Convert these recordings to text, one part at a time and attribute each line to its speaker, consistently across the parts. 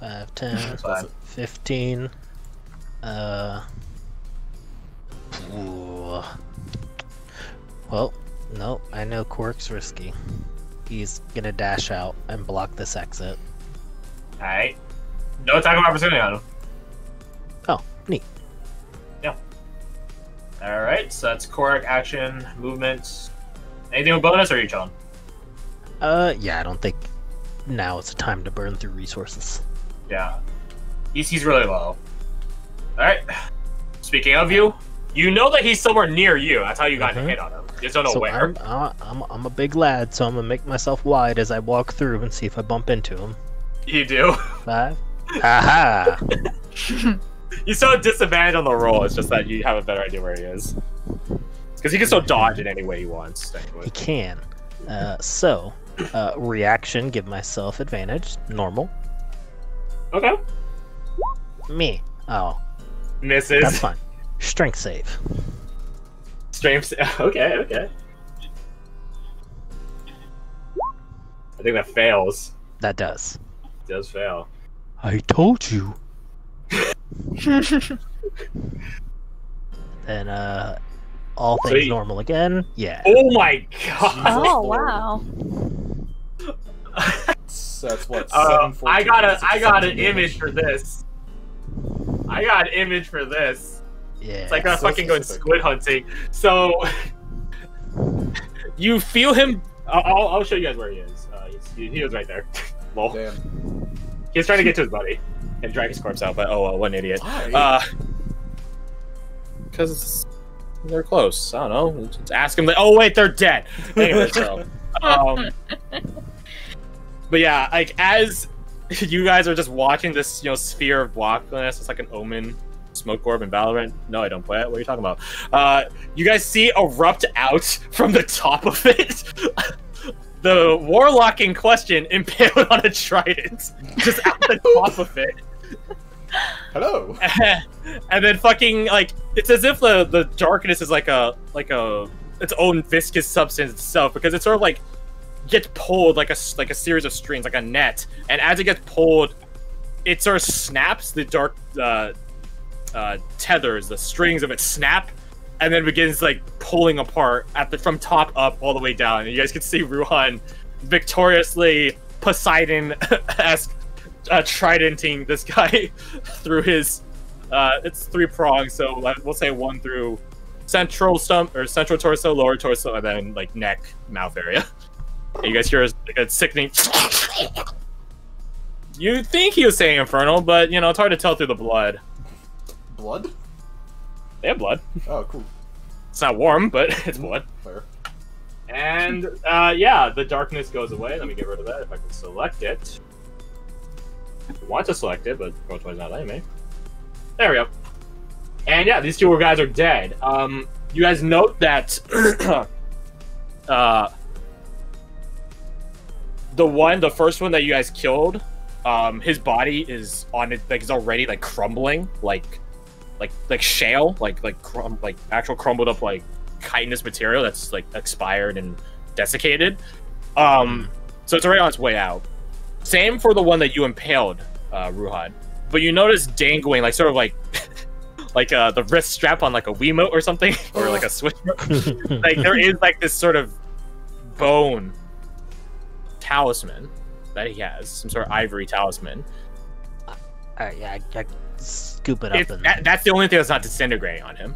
Speaker 1: 5, 10,
Speaker 2: That's fine.
Speaker 1: 15. Ooh. Well, no, I know Quark's risky. He's gonna dash out and block this exit.
Speaker 2: Alright. No attack of opportunity on him.
Speaker 1: Oh, neat.
Speaker 2: Yeah. Alright, so that's Korak action, movement. Anything with bonus, or are you chilling?
Speaker 1: Yeah, I don't think now is the time to burn through resources.
Speaker 2: Yeah. He's really low. Alright. Speaking of you, you know that he's somewhere near you. That's how you got a hit on him. You just don't know
Speaker 1: So
Speaker 2: where.
Speaker 1: I'm a big lad, so I'm gonna make myself wide as I walk through and see if I bump into him.
Speaker 2: You do.
Speaker 1: 5. Haha!
Speaker 2: You still have disadvantage on the roll, it's just that you have a better idea where he is. Because he can still dodge in any way he wants, technically.
Speaker 1: He can. Reaction, give myself advantage. Normal.
Speaker 2: Okay.
Speaker 1: Me. Oh.
Speaker 2: Misses.
Speaker 1: That's fine. Strength save.
Speaker 2: Strength. Okay. I think that fails.
Speaker 1: That does.
Speaker 2: It does fail.
Speaker 1: I told you. Then, all
Speaker 2: So
Speaker 1: things normal again. Yeah.
Speaker 2: Oh my god!
Speaker 3: Oh wow.
Speaker 4: That's what, 7, 14,
Speaker 2: I got an
Speaker 4: 17
Speaker 2: image for this. I got an image for this.
Speaker 1: Yeah.
Speaker 2: It's like I'm
Speaker 4: So
Speaker 2: fucking going
Speaker 4: specific.
Speaker 2: squid hunting. So you feel him. I'll show you guys where he is. He was right there. Lol.
Speaker 4: Damn.
Speaker 2: He's trying to get to his buddy and drag his corpse out, but oh well, what an idiot.
Speaker 4: Why?
Speaker 2: Because they're close. I don't know. Just ask him. Oh wait, they're dead. Anyway, so, but yeah, like as you guys are just watching this, sphere of blackness, it's like an omen, smoke orb in Valorant. No, I don't play it. What are you talking about? You guys see erupt out from the top of it. The warlock in question impaled on a trident, just out the top of it.
Speaker 4: Hello.
Speaker 2: And then fucking like it's as if the darkness is like a its own viscous substance itself, because it sort of like gets pulled like a series of strings, like a net, and as it gets pulled, it sort of snaps. The dark tethers, the strings of it snap, and then begins like pulling apart from top up all the way down. And you guys can see Ruhan victoriously Poseidon-esque tridenting this guy through his it's 3 prongs, so we'll say 1 through central torso, lower torso, and then like neck, mouth area. And you guys hear like a sickening. You think he was saying infernal, but it's hard to tell through the blood.
Speaker 4: Blood?
Speaker 2: They have blood.
Speaker 4: Oh, cool.
Speaker 2: It's not warm, but it's blood.
Speaker 4: Fair.
Speaker 2: And yeah, the darkness goes away. Let me get rid of that if I can select it. I want to select it, but Pro-Toy's not letting me. There we go. And yeah, these 2 guys are dead. You guys note that the first one that you guys killed, his body is on it, like he's already like crumbling, like shale, like actual crumbled up like chitinous material that's like expired and desiccated. So it's already on its way out. Same for the one that you impaled, Ruhan. But you notice dangling, like sort of like the wrist strap on like a Wiimote or something, or like a Switch. Like there is like this sort of bone talisman that he has, some sort of ivory talisman.
Speaker 1: Yeah, I scoop it up.
Speaker 2: That's the only thing that's not disintegrating on him.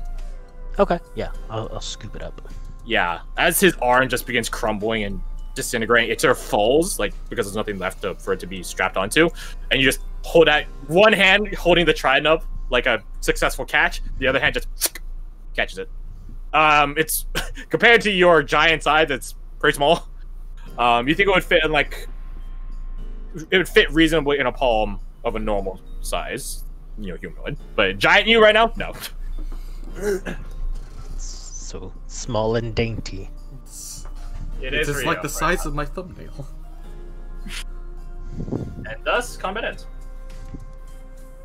Speaker 1: Okay, yeah, I'll scoop it up.
Speaker 2: Yeah, as his arm just begins crumbling and disintegrating, it sort of falls, like because there's nothing left for it to be strapped onto, and you just hold out one hand holding the trident up like a successful catch, the other hand just catches it. It's compared to your giant size, it's pretty small. You think it would fit in it would fit reasonably in a palm of a normal size, humanoid, but giant you right now, no.
Speaker 1: So small and dainty.
Speaker 4: It's just like the size of my thumbnail.
Speaker 2: And thus, combat ends.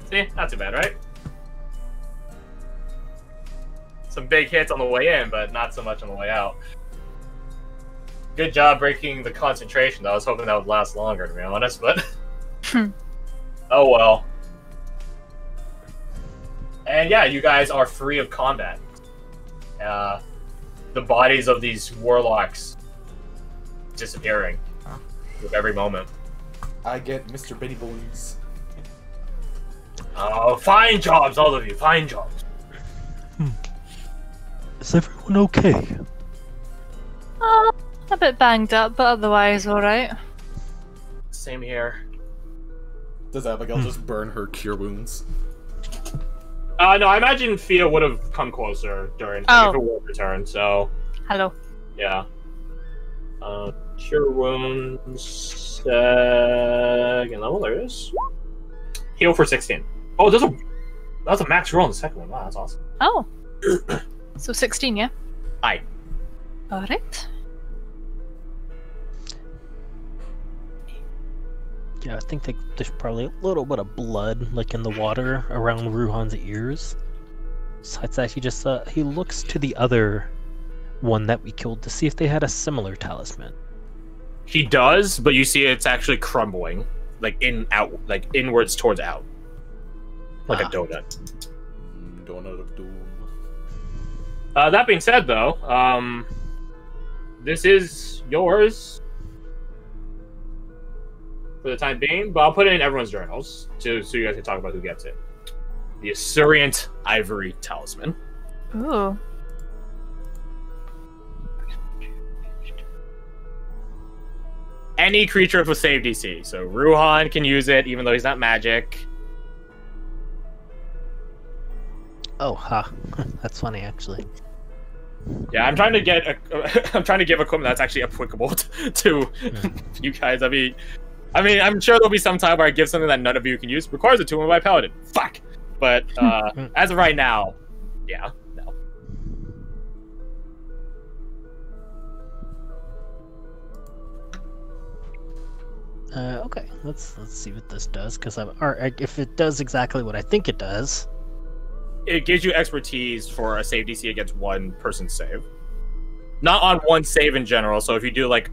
Speaker 2: See, not too bad, right? Some big hits on the way in, but not so much on the way out. Good job breaking the concentration, though. I was hoping that would last longer, to be honest, but... Oh well. And yeah, you guys are free of combat. The bodies of these warlocks disappearing with every moment.
Speaker 4: I get Mr. Benny Bones.
Speaker 2: Fine jobs, all of you. Fine jobs.
Speaker 1: Is everyone okay?
Speaker 3: A bit banged up, but otherwise alright.
Speaker 2: Same here.
Speaker 4: Does Abigail just burn her cure wounds?
Speaker 2: No, I imagine Fia would have come closer during if it were return, so...
Speaker 3: Hello.
Speaker 2: Yeah. Cure wounds... Second level, there it is. Heal for 16. Oh, that's a max roll on the second one. Wow, that's awesome.
Speaker 3: Oh. So 16, yeah?
Speaker 2: Aye.
Speaker 3: Alright.
Speaker 1: Yeah, I think there's probably a little bit of blood, like in the water around Ruhan's ears. Besides that, he looks to the other one that we killed to see if they had a similar talisman.
Speaker 2: He does, but you see it's actually crumbling, like inwards towards out, like a donut.
Speaker 4: Donut of doom.
Speaker 2: That being said, though, this is yours for the time being, but I'll put it in everyone's journals so you guys can talk about who gets it. The Assurient Ivory Talisman.
Speaker 3: Ooh.
Speaker 2: Any creature with a save DC. So Ruhan can use it, even though he's not magic.
Speaker 1: Oh, ha. That's funny, actually.
Speaker 2: Yeah, I'm trying to get I'm trying to give equipment that's actually applicable to you guys. I mean, I'm sure there'll be some time where I give something that none of you can use. Requires a 2 by Paladin. Fuck. But as of right now, yeah, no.
Speaker 1: Okay, let's see what this does, because if it does exactly what I think it does.
Speaker 2: It gives you expertise for a save DC against one person's save. Not on one save in general. So if you do like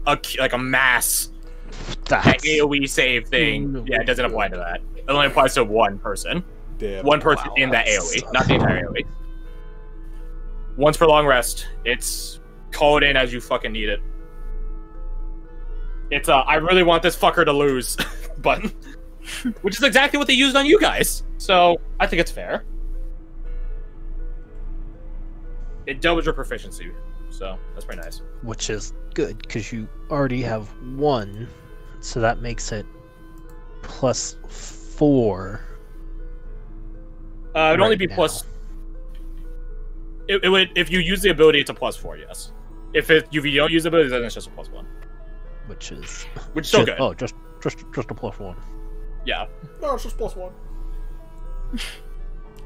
Speaker 2: a mass AoE save thing, yeah, it doesn't apply to that. It only applies to one person.
Speaker 4: Damn.
Speaker 2: One person in that AoE, not the entire AoE. Once per long rest, it's call it in as you fucking need it. It's I really want this fucker to lose button. Which is exactly what they used on you guys. So I think it's fair. It doubles your proficiency, so that's pretty nice.
Speaker 1: Which is good, because you already have 1, so that makes it +4.
Speaker 2: It would only be plus. It would, if you use the ability, it's a +4. Yes. If you don't use the ability, then it's just a +1.
Speaker 1: Which is
Speaker 2: still good.
Speaker 1: Oh, just a +1.
Speaker 2: Yeah.
Speaker 4: No, it's just +1.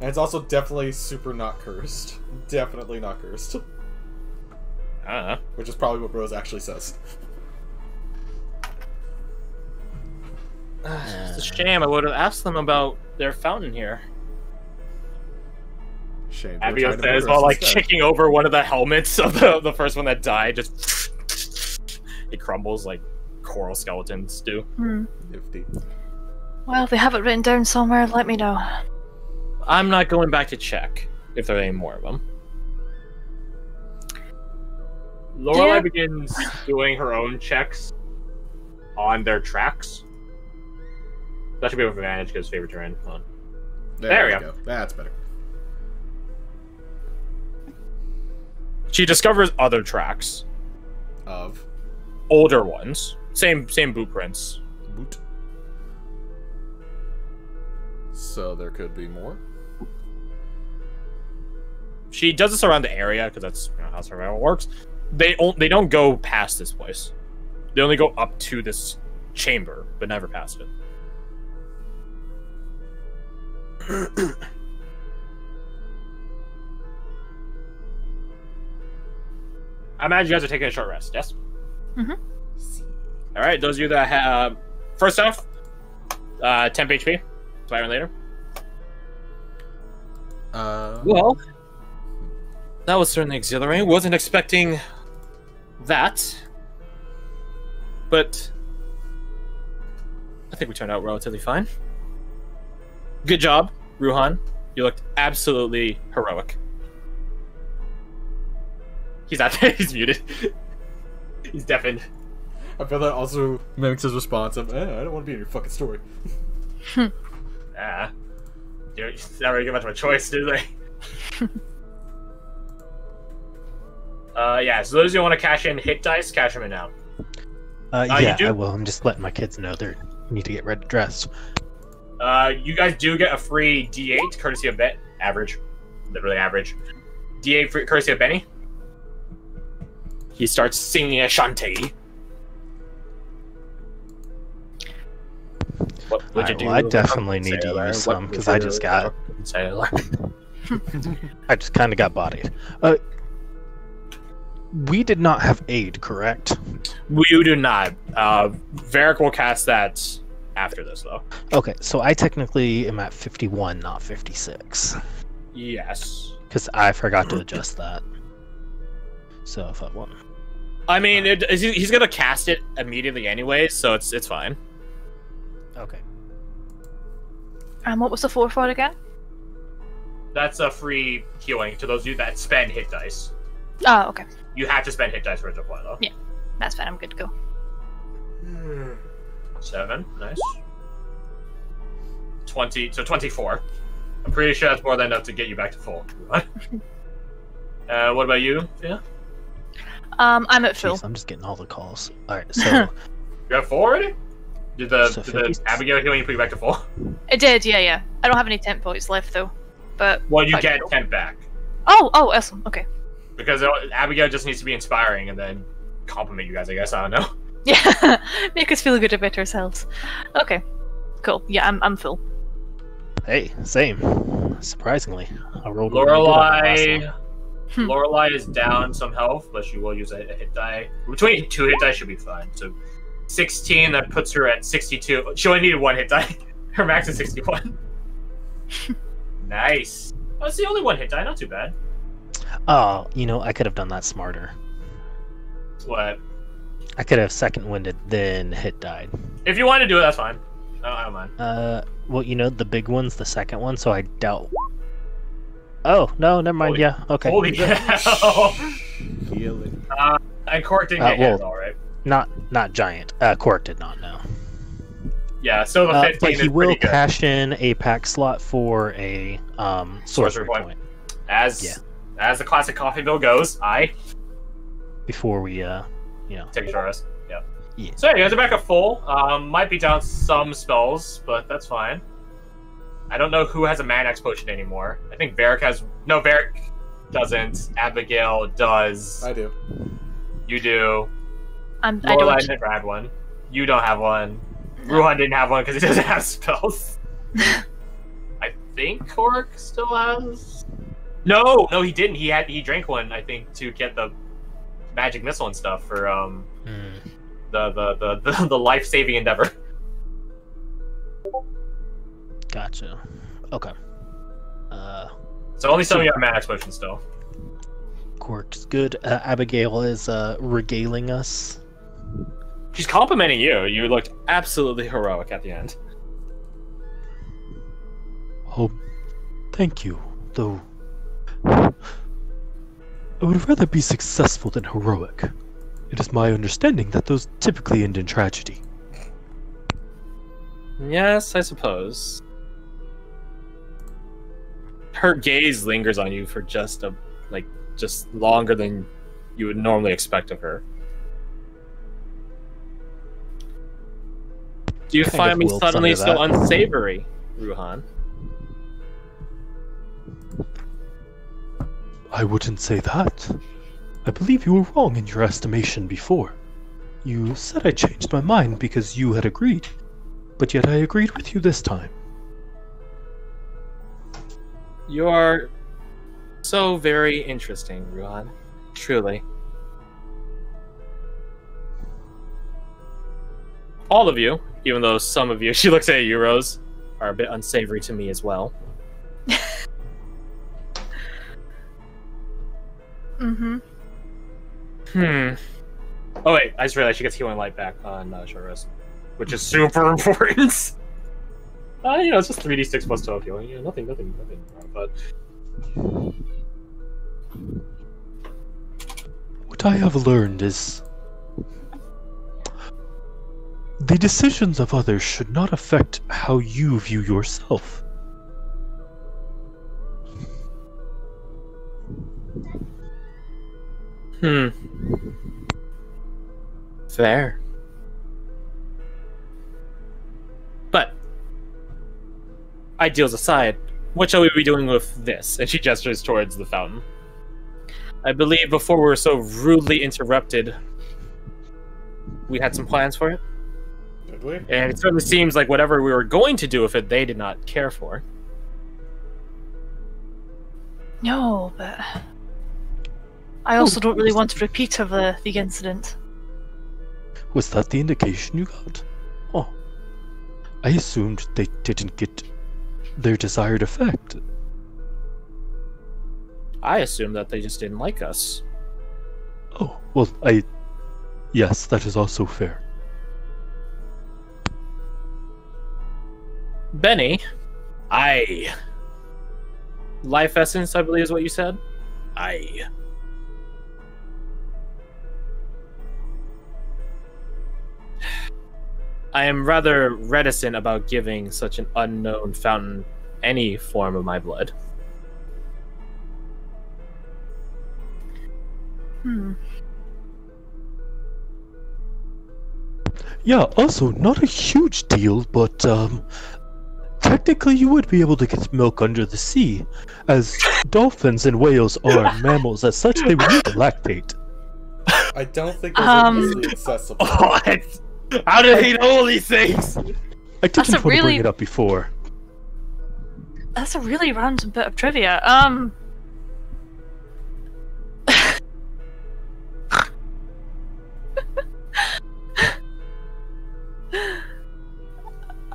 Speaker 4: And it's also definitely super not cursed. Definitely not cursed. Which is probably what Rose actually says.
Speaker 2: It's a shame. I would have asked them about their fountain here.
Speaker 4: Shame.
Speaker 2: Abigail says while checking over one of the helmets of the first one that died, just it crumbles like coral skeletons do.
Speaker 4: Nifty.
Speaker 3: Well, if they have it written down somewhere, let me know.
Speaker 2: I'm not going back to check if there are any more of them. Lorelei begins doing her own checks on their tracks. That should be with advantage because favorite terrain. There we go.
Speaker 4: That's better.
Speaker 2: She discovers other tracks.
Speaker 4: Of?
Speaker 2: Older ones. Same boot prints.
Speaker 4: Boot. So there could be more?
Speaker 2: She does this around the area, because that's how survival works. They don't go past this place. They only go up to this chamber, but never past it. I imagine you guys are taking a short rest, yes?
Speaker 3: Mm-hmm.
Speaker 2: Alright, those of you that have... First off, temp HP. Fire later. Well, that was certainly exhilarating. Wasn't expecting that. But I think we turned out relatively fine. Good job, Ruhan. You looked absolutely heroic. He's not there. He's muted. He's deafened.
Speaker 4: I feel that also mimics his response of, I don't want to be in your fucking story.
Speaker 2: Ah. It's not really much of a choice, do they? Yeah, so those of you want to cash in hit dice, cash them in now.
Speaker 1: Yeah, I will. I'm just letting my kids know they need to get ready to dress.
Speaker 2: You guys do get a free D8 courtesy of average. Literally average. D8 free, courtesy of Benny. He starts singing a shanty. What would you do?
Speaker 1: Well, I definitely need to use some, because I just got... I just kind of got bodied. We did not have aid, correct?
Speaker 2: You do not. Varric will cast that after this, though.
Speaker 1: Okay, so I technically am at 51, not 56.
Speaker 2: Yes.
Speaker 1: Because I forgot to adjust that. So if I want...
Speaker 2: I mean, he's gonna cast it immediately anyway, so it's fine.
Speaker 1: Okay.
Speaker 3: And what was the 4 for again?
Speaker 2: That's a free healing to those of you that spend hit dice.
Speaker 3: Oh, okay.
Speaker 2: You have to spend hit dice for it to apply, though.
Speaker 3: Yeah, that's fine. I'm good to go.
Speaker 2: 7, nice. 20, so 24. I'm pretty sure that's more than enough to get you back to full. What about you? Yeah.
Speaker 3: I'm at full.
Speaker 1: Jeez, I'm just getting all the calls. All right, so
Speaker 2: You have full already? Did the Abigail healing you put you back to full?
Speaker 3: It did, yeah. I don't have any temp points left though, but
Speaker 2: Well, you get 10 back
Speaker 3: oh, awesome. Okay.
Speaker 2: because Abigail just needs to be inspiring and then compliment you guys. I guess I don't know.
Speaker 3: Yeah, make us feel good about ourselves. Okay, cool. Yeah, I'm full.
Speaker 1: hey, same. Surprisingly, I rolled really good on the last one.
Speaker 2: Lorelei is down some health, but she will use a hit die. Between 2 hit die should be fine. So 16, that puts her at 62. She only needed 1 hit die. Her max is 61. Nice. Oh, it's the only 1 hit die. Not too bad.
Speaker 1: Oh, I could have done that smarter.
Speaker 2: What?
Speaker 1: I could have second winded, then hit died.
Speaker 2: If you want to do it, that's fine. I don't mind.
Speaker 1: Well, the big one's the second one, so I doubt. Oh no, never mind. Yeah, okay.
Speaker 2: Holy hell!
Speaker 4: Healing.
Speaker 2: And Cork didn't get hit, all right.
Speaker 1: Not giant. Cork did not know.
Speaker 2: Yeah, so the 15
Speaker 1: but
Speaker 2: is
Speaker 1: he will
Speaker 2: pretty good.
Speaker 1: cash in a pack slot for a sorcery point.
Speaker 2: As the classic coffee bill goes,
Speaker 1: Before we
Speaker 2: take a short rest.
Speaker 1: Yeah.
Speaker 2: So yeah, you guys are back at full. Might be down some spells, but that's fine. I don't know who has a Manax potion anymore. I think Varric has... No, Varric doesn't. Abigail does.
Speaker 4: I do.
Speaker 2: You do.
Speaker 3: I
Speaker 2: Lorelai
Speaker 3: don't.
Speaker 2: never had one. You don't have one. Ruhan didn't have one because he doesn't have spells. I think Cork still has... No, he didn't. He drank one, I think, to get the magic missile and stuff for the life-saving endeavor.
Speaker 1: Gotcha. Okay.
Speaker 2: So only some of you have Manax potions still.
Speaker 1: Cork's good. Abigail is regaling us.
Speaker 2: She's complimenting you. You looked absolutely heroic at the end.
Speaker 5: Oh, thank you, though. I would rather be successful than heroic. It is my understanding that those typically end in tragedy.
Speaker 2: Yes, I suppose. Her gaze lingers on you for just longer than you would normally expect of her. Do you find me suddenly so unsavory, Ruhan?
Speaker 5: I wouldn't say that. I believe you were wrong in your estimation before. You said I changed my mind because you had agreed, but yet I agreed with you this time.
Speaker 2: You are so very interesting, Ruhan. Truly. All of you, even though some of you, she looks at Euros, are a bit unsavory to me as well.
Speaker 3: Mm-hmm.
Speaker 2: Oh wait, I just realized she gets healing light back on short rest. which is super important. You know, it's just 3d6 plus 12 healing. You know, nothing wrong, but
Speaker 5: What I have learned is the decisions of others should not affect how you view yourself.
Speaker 2: Fair. But ideals aside, what shall we be doing with this? And she gestures towards the fountain. I believe before we were so rudely interrupted, we had some plans for it.
Speaker 4: Did we?
Speaker 2: And it certainly seems like whatever we were going to do with it, they did not care for.
Speaker 3: No, but I also don't really want a repeat of the incident.
Speaker 5: Was that the indication you got? Oh. I assumed they didn't get their desired effect.
Speaker 2: I assumed that they just didn't like us.
Speaker 5: Oh, well, yes, that is also fair.
Speaker 2: Benny, Life essence, I believe is what you said? I am rather reticent about giving such an unknown fountain any form of my blood.
Speaker 5: Yeah, also, not a huge deal, but, technically you would be able to get milk under the sea, as dolphins and whales are mammals. As such, they would need to lactate.
Speaker 4: I don't think those are easily accessible.
Speaker 2: What? How did he know all these things?
Speaker 5: I didn't want to bring it up before.
Speaker 3: That's a really random bit of trivia.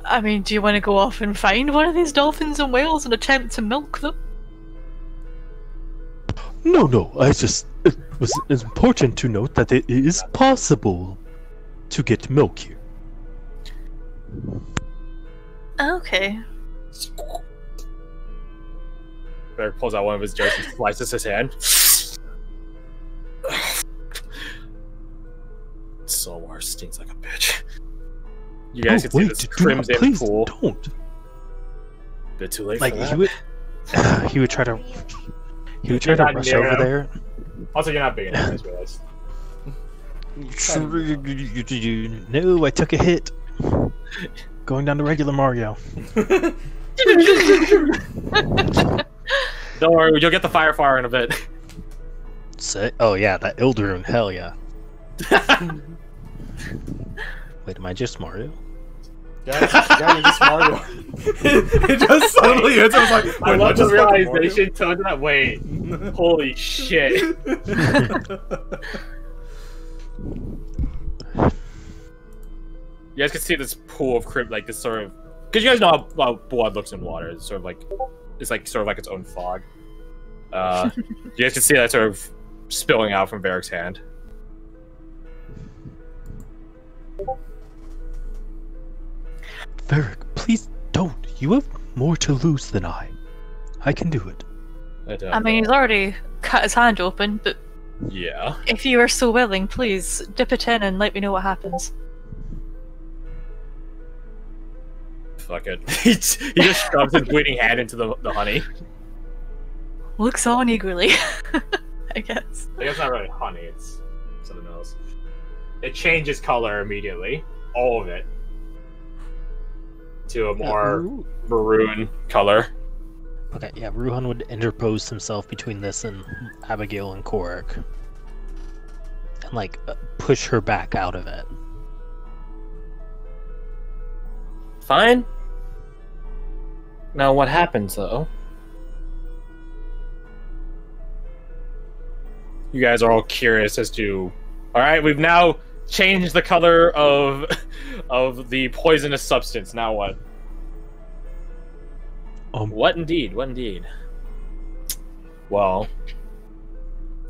Speaker 3: I mean, do you want to go off and find one of these dolphins and whales and attempt to milk them?
Speaker 5: No, it was important to note that it is possible to get milk here.
Speaker 3: Okay.
Speaker 2: Barrick pulls out one of his jars and slices his hand. Solwar stinks like a bitch. You guys can see this crimson pool.
Speaker 5: Don't.
Speaker 2: Bit too late
Speaker 1: Like
Speaker 2: for that.
Speaker 1: he would try to
Speaker 2: not
Speaker 1: rush
Speaker 2: near
Speaker 1: over
Speaker 2: him.
Speaker 1: there.
Speaker 2: Also, you're not big enough, I just realized.
Speaker 1: No, I took a hit. Going down to regular Mario.
Speaker 2: Don't worry, you'll get the fire in a bit.
Speaker 1: Oh yeah, that Ildarune, hell yeah. Wait, am I just Mario?
Speaker 4: Yeah, you're just Mario. It just suddenly hits. I was like,
Speaker 2: I
Speaker 4: wait,
Speaker 2: love the
Speaker 4: just fucking Mario?
Speaker 2: realization to that. Wait, holy shit. You guys can see this pool of like this sort of, because you guys know how blood looks in water. It's sort of like, it's sort of like its own fog. You guys can see that sort of spilling out from Varric's hand.
Speaker 5: Varric, please don't. You have more to lose than I. I can do it.
Speaker 3: I mean, he's already cut his hand open, but
Speaker 2: yeah.
Speaker 3: if you are so willing, please dip it in and let me know what happens.
Speaker 2: Fuck it. He just shoves his bleeding hand into the honey.
Speaker 3: Looks on eagerly, I guess.
Speaker 2: I guess it's not really honey, it's something else. It changes color immediately. All of it. To a more maroon color.
Speaker 1: Okay, yeah, Ruhan would interpose himself between this and Abigail and Korik. And, like, push her back out of it.
Speaker 2: Fine. Now what happens, though? You guys are all curious as to... Alright, we've now changed the color of the poisonous substance. Now what? What indeed? What indeed? Well,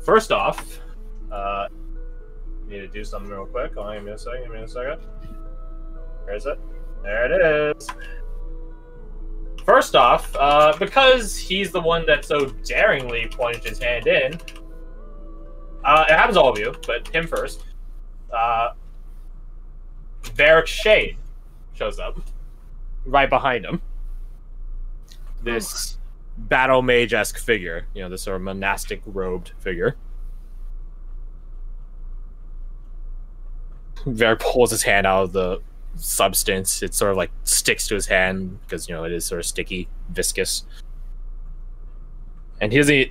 Speaker 2: first off, need to do something real quick. Give me a second. Where is it? There it is. First off, because he's the one that so daringly plunged his hand in, it happens to all of you, but him first. Varric's Shade shows up right behind him. This battle mage-esque figure, you know, this sort of monastic robed figure. Varric pulls his hand out of the substance. It sort of like sticks to his hand because, you know, it is sort of sticky, viscous. And he doesn't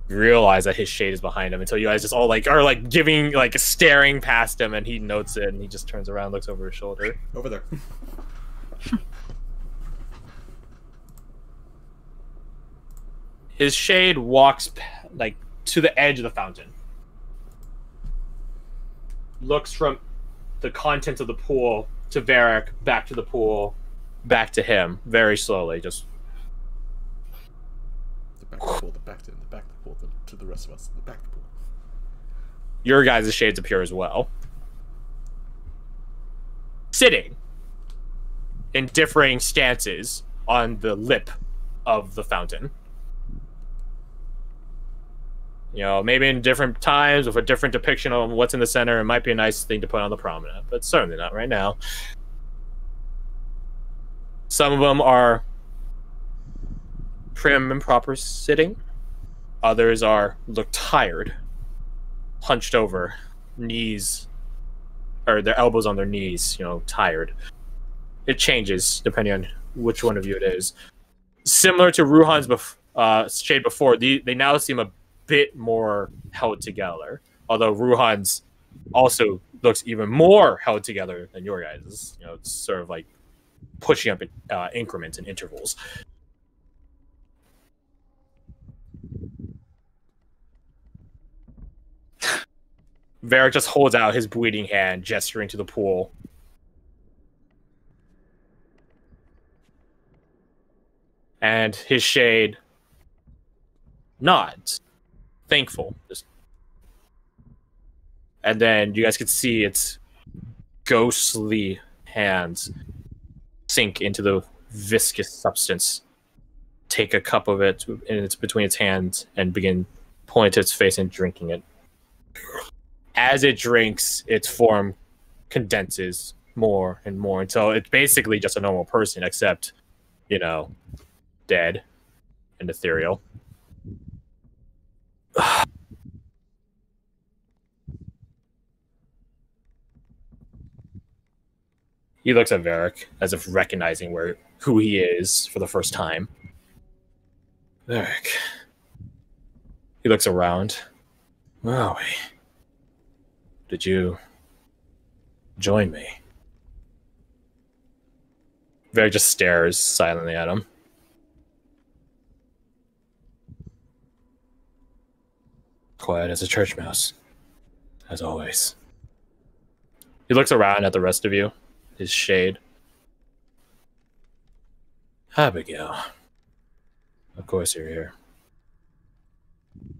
Speaker 2: realize that his shade is behind him until you guys just all like are like giving like staring past him, and he notes it and he just turns around, looks over his shoulder.
Speaker 4: Over there.
Speaker 2: His shade walks like to the edge of the fountain. Looks from the contents of the pool to Varric, back to the pool, back to him, very slowly, just
Speaker 4: The back of the pool, the back to the pool, to the rest of us, the back of the pool.
Speaker 2: your guys' shades appear as well. Sitting in differing stances on the lip of the fountain. You know, maybe in different times with a different depiction of what's in the center, it might be a nice thing to put on the promenade, but certainly not right now. Some of them are prim and proper sitting. Others look tired, hunched over, knees, or their elbows on their knees, you know, tired. It changes depending on which one of you it is. Similar to Ruhan's shade before, they now seem a bit more held together. Although Ruhan's also looks even more held together than your guys'. You know, it's sort of like pushing up in increments and intervals. Varric just holds out his bleeding hand, gesturing to the pool. And his shade nods. Thankful. And then you guys can see its ghostly hands sink into the viscous substance, take a cup of it, and it's between its hands, and begin pulling it to its face and drinking it. As it drinks, its form condenses more and more until it's basically just a normal person, except, you know, dead and ethereal. He looks at Varric as if recognizing who he is for the first time. Varric. He looks around. Where are we? Did you join me? Varric just stares silently at him. Quiet as a church mouse, as always. He looks around at the rest of you, his shade. Abigail. Of course you're here.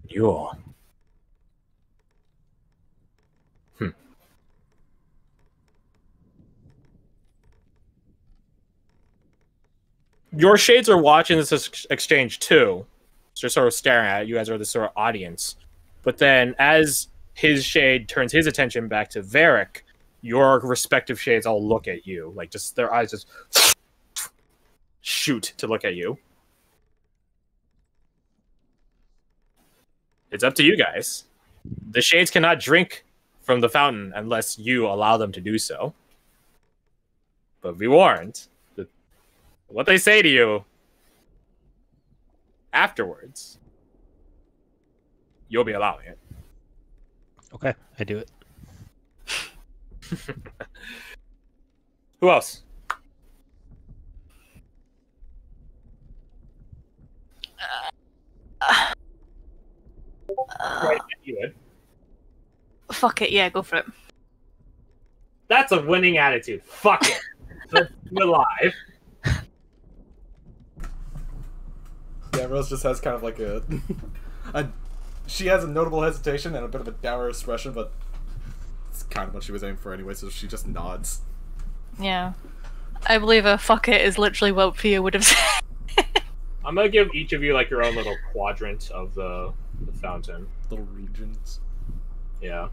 Speaker 2: You all. Your shades are watching this exchange too. So they're sort of staring at it. You guys are the sort of audience. But then as his shade turns his attention back to Varric, your respective shades all look at you. Like, just their eyes just shoot to look at you. It's up to you guys. The shades cannot drink from the fountain unless you allow them to do so. But be warned, what they say to you afterwards, you'll be allowing it.
Speaker 1: Okay, I do it.
Speaker 2: Who else? Right, you would.
Speaker 3: Fuck it, yeah, go for it.
Speaker 2: That's a winning attitude. Fuck it. We're live.
Speaker 4: Yeah, Rose just has kind of like she has a notable hesitation and a bit of a dour expression, but it's kind of what she was aiming for anyway, so she just nods.
Speaker 3: Yeah. I believe a fuck it is literally what Pia would have said.
Speaker 2: I'm gonna give each of you like your own little quadrant of the fountain.
Speaker 4: Little regions.
Speaker 2: Yeah.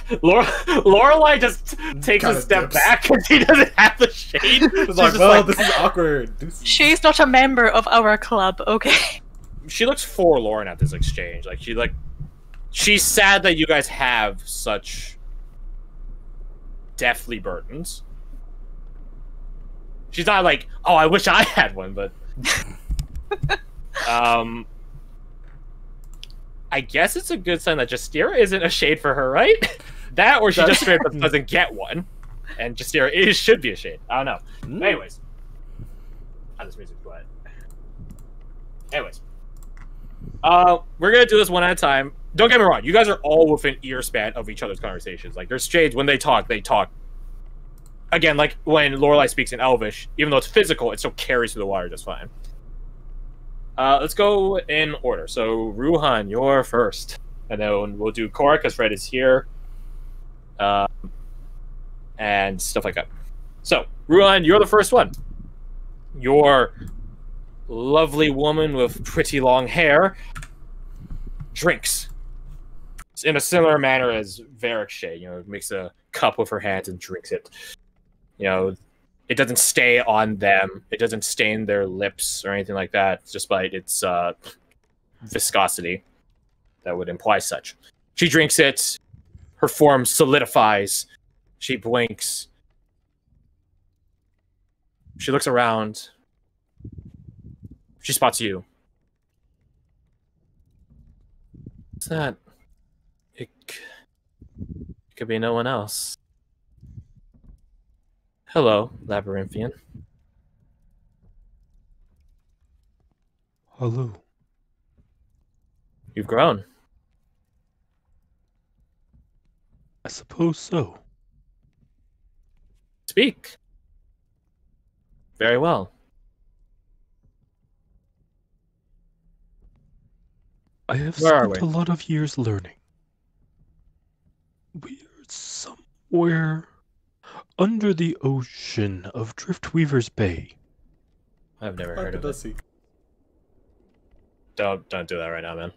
Speaker 2: Lorelai just takes a
Speaker 4: Kinda
Speaker 2: step
Speaker 4: dips.
Speaker 2: back because he doesn't have the shade.
Speaker 4: It's like,
Speaker 2: just
Speaker 4: well, this is awkward. Deuces.
Speaker 3: She's not a member of our club, okay?
Speaker 2: She looks forlorn at this exchange. She's sad that you guys have such deathly burdens. She's not like, oh, I wish I had one, but I guess it's a good sign that Justira isn't a shade for her, right? That, or she just straight up doesn't get one, and Justira should be a shade. I don't know.
Speaker 4: Mm.
Speaker 2: But anyways, this music's quiet. Anyways, we're gonna do this one at a time. Don't get me wrong; you guys are all within ear span of each other's conversations. Like, there's shades when they talk. Again, like when Lorelai speaks in Elvish, even though it's physical, it still carries through the water just fine. Let's go in order. So, Ruhan, you're first. And then we'll do Cora, because Fred is here. And stuff like that. So, Ruhan, you're the first one. Your lovely woman with pretty long hair drinks. It's in a similar manner as Varric shade. You know, makes a cup with her hands and drinks it. You know, it doesn't stay on them. It doesn't stain their lips or anything like that, despite its viscosity that would imply such. She drinks it. Her form solidifies. She blinks. She looks around. She spots you. What's that? It could be no one else. Hello, Labyrinthian.
Speaker 5: Hello.
Speaker 2: You've grown.
Speaker 5: I suppose so.
Speaker 2: Speak. Very well.
Speaker 5: I have
Speaker 2: Where are
Speaker 5: spent
Speaker 2: we?
Speaker 5: a lot of years learning. We're somewhere under the ocean of Driftweaver's Bay.
Speaker 2: I've never heard of it.
Speaker 4: See.
Speaker 2: Don't do that right now, man.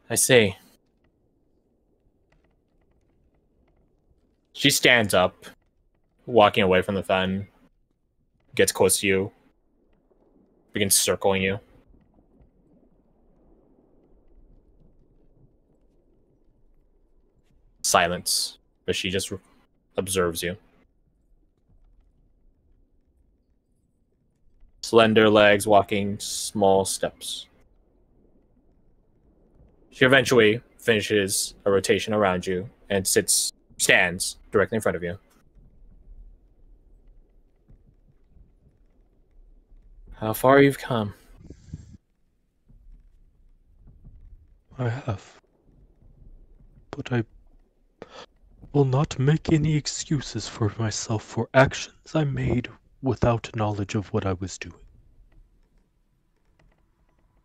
Speaker 2: I see. She stands up, walking away from the fountain, gets close to you, begins circling you. Silence, but she just observes you. Slender legs walking small steps. She eventually finishes a rotation around you and stands directly in front of you. How far you've come.
Speaker 5: I have. But I will not make any excuses for myself for actions I made without knowledge of what I was doing.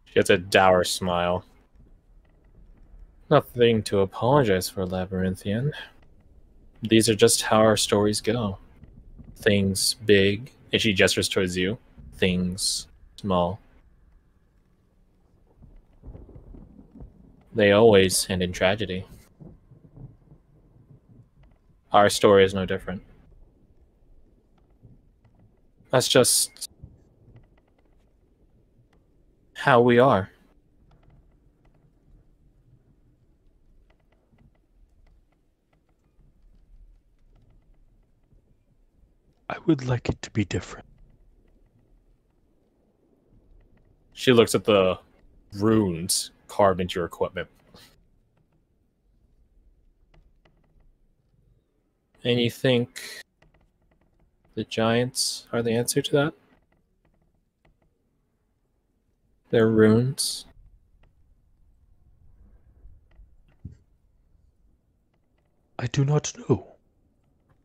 Speaker 2: She has a dour smile. Nothing to apologize for, Labyrinthian. These are just how our stories go. Things big, and she gestures towards you. Things small. They always end in tragedy. Our story is no different. That's just how we are.
Speaker 5: I would like it to be different.
Speaker 2: She looks at the runes carved into your equipment. And you think the giants are the answer to that? They're runes?
Speaker 5: I do not know,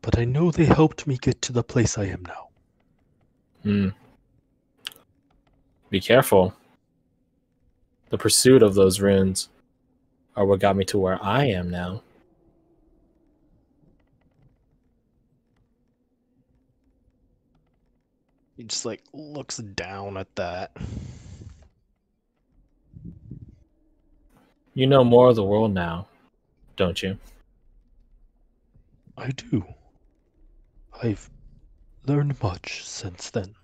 Speaker 5: but I know they helped me get to the place I am now.
Speaker 2: Be careful. The pursuit of those runes are what got me to where I am now.
Speaker 1: He just like looks down at that.
Speaker 2: You know more of the world now, don't you?
Speaker 5: I do. I've learned much since then.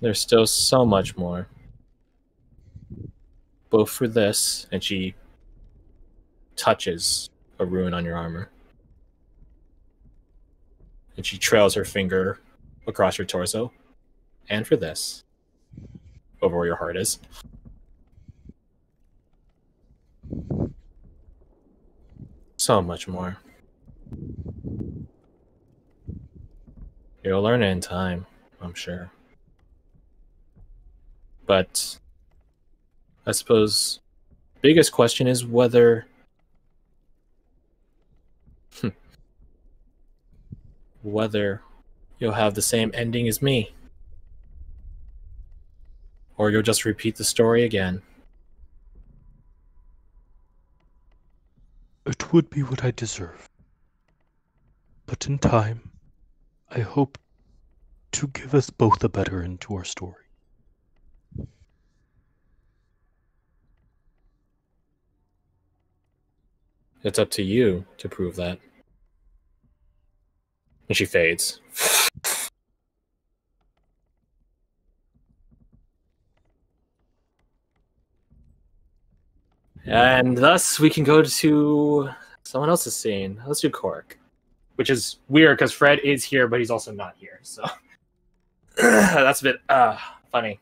Speaker 2: There's still so much more. Both for this, and she touches a rune on your armor. And she trails her finger across your torso. And for this, over where your heart is. So much more. You'll learn it in time, I'm sure. But I suppose biggest question is whether whether you'll have the same ending as me. Or you'll just repeat the story again.
Speaker 5: It would be what I deserve. But in time, I hope to give us both a better end to our story.
Speaker 2: It's up to you to prove that. And she fades. And thus we can go to someone else's scene. Let's do Cork. Which is weird because Fred is here, but he's also not here. So that's a bit funny.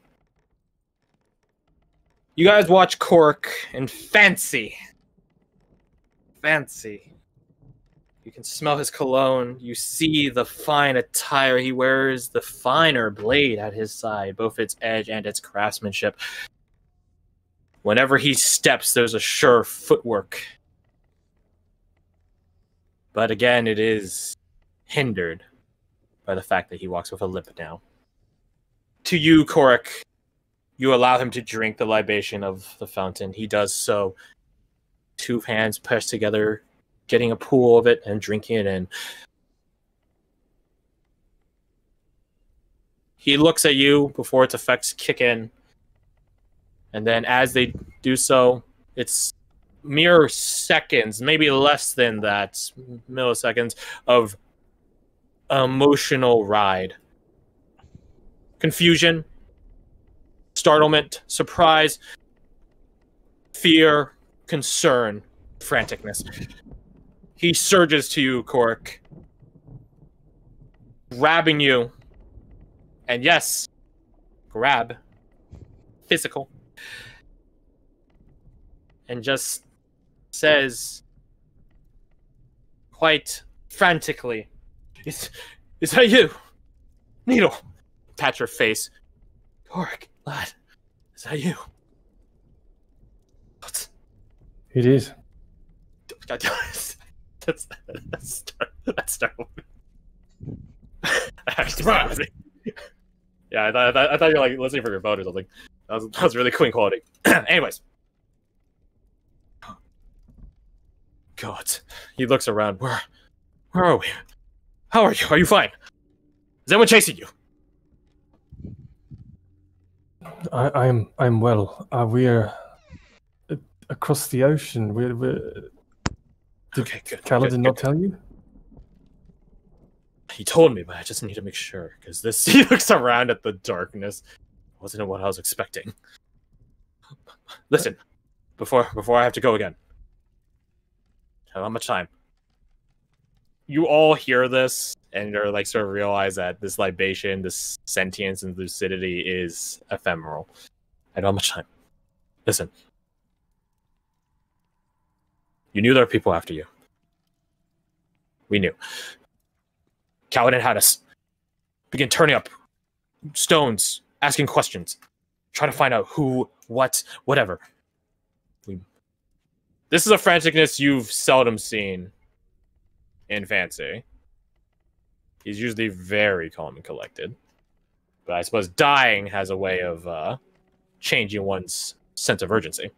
Speaker 2: You guys watch Cork and fancy. You can smell his cologne. You see the fine attire. He wears the finer blade at his side, both its edge and its craftsmanship. Whenever he steps, there's a sure footwork. But again, it is hindered by the fact that he walks with a limp now. To you, Korik, you allow him to drink the libation of the fountain. He does so. Two hands pressed together, getting a pool of it and drinking it in. He looks at you before its effects kick in. And then as they do so, it's mere seconds, maybe less than that, milliseconds of emotional ride. Confusion, startlement, surprise, fear, concern, franticness. He surges to you, Cork, grabbing you. And yes, grab, physical. And just says, quite frantically, Is that you? Needle. Pat her face. Cork, lad, is that you? What?
Speaker 6: It is.
Speaker 2: God, that's startled me. Actually, surprised me. Yeah, I thought you were like listening for your phone or something. That was really clean quality. Anyways. God. He looks around. Where are we? How are you? Are you fine? Is anyone chasing you?
Speaker 6: I'm well. We're across the ocean. We're did
Speaker 2: Okay, good.
Speaker 6: Kaladin not tell you?
Speaker 2: He told me, but I just need to make sure because this. He looks around at the darkness. Wasn't what I was expecting. Listen, before I have to go again. How much time? You all hear this and are like sort of realize that this libation, this sentience and lucidity is ephemeral. I don't have much time. Listen. You knew there were people after you. We knew. Kaladin had us. Begin turning up stones, asking questions, trying to find out who, what, whatever. This is a franticness you've seldom seen in Fancy. He's usually very calm and collected. But I suppose dying has a way of changing one's sense of urgency.